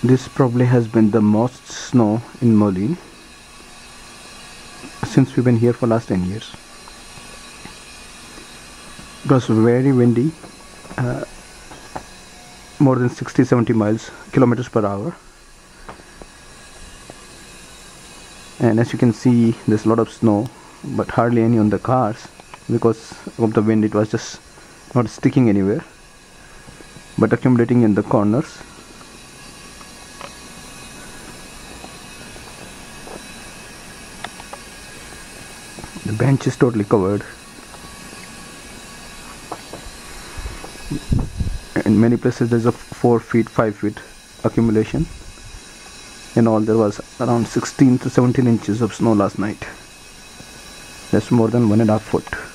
This probably has been the most snow in Moline since we've been here for last 10 years. It was very windy, more than 60-70 kilometers per hour, and as you can see there's a lot of snow but hardly any on the cars because of the wind. It was just not sticking anywhere but accumulating in the corners. The bench is totally covered. In many places there's a 4 feet, 5 feet accumulation. In all there was around 16 to 17 inches of snow last night. That's more than 1.5 foot.